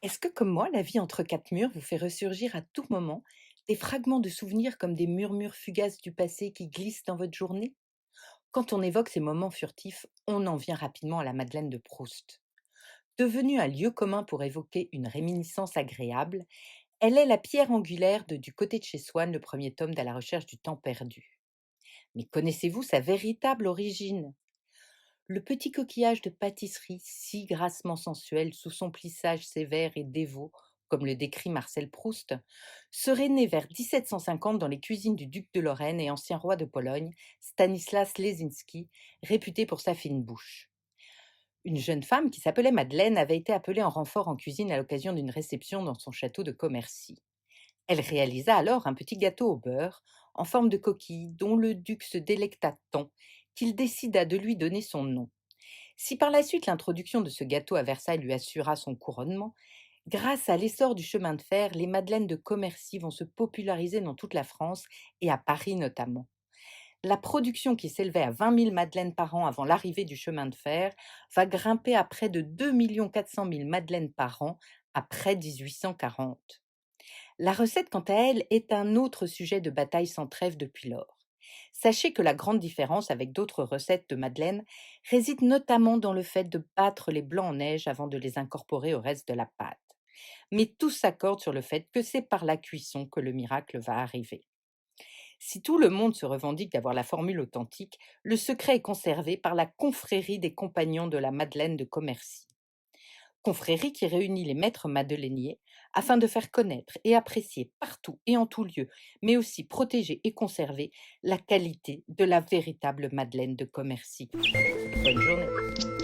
Est-ce que, comme moi, la vie entre quatre murs vous fait ressurgir à tout moment des fragments de souvenirs comme des murmures fugaces du passé qui glissent dans votre journée? Quand on évoque ces moments furtifs, on en vient rapidement à la Madeleine de Proust. Devenue un lieu commun pour évoquer une réminiscence agréable, elle est la pierre angulaire de Du côté de chez Swann, le premier tome d'À la recherche du temps perdu. Mais connaissez-vous sa véritable origine? Le petit coquillage de pâtisserie, si grassement sensuel sous son plissage sévère et dévot, comme le décrit Marcel Proust, serait né vers 1750 dans les cuisines du duc de Lorraine et ancien roi de Pologne, Stanislas Lesinski, réputé pour sa fine bouche. Une jeune femme qui s'appelait Madeleine avait été appelée en renfort en cuisine à l'occasion d'une réception dans son château de Commercy. Elle réalisa alors un petit gâteau au beurre, en forme de coquille, dont le duc se délecta tant qu'il décida de lui donner son nom. Si par la suite l'introduction de ce gâteau à Versailles lui assura son couronnement, grâce à l'essor du chemin de fer, les madeleines de Commercy vont se populariser dans toute la France et à Paris notamment. La production, qui s'élevait à 20 000 madeleines par an avant l'arrivée du chemin de fer, va grimper à près de 2 400 000 madeleines par an après 1840. La recette, quant à elle, est un autre sujet de bataille sans trêve depuis lors. Sachez que la grande différence avec d'autres recettes de madeleine réside notamment dans le fait de battre les blancs en neige avant de les incorporer au reste de la pâte. Mais tous s'accordent sur le fait que c'est par la cuisson que le miracle va arriver. Si tout le monde se revendique d'avoir la formule authentique, le secret est conservé par la confrérie des compagnons de la Madeleine de Commercy. Confrérie qui réunit les maîtres madeleiniers afin de faire connaître et apprécier partout et en tout lieu, mais aussi protéger et conserver la qualité de la véritable Madeleine de Commercy. Bonne journée.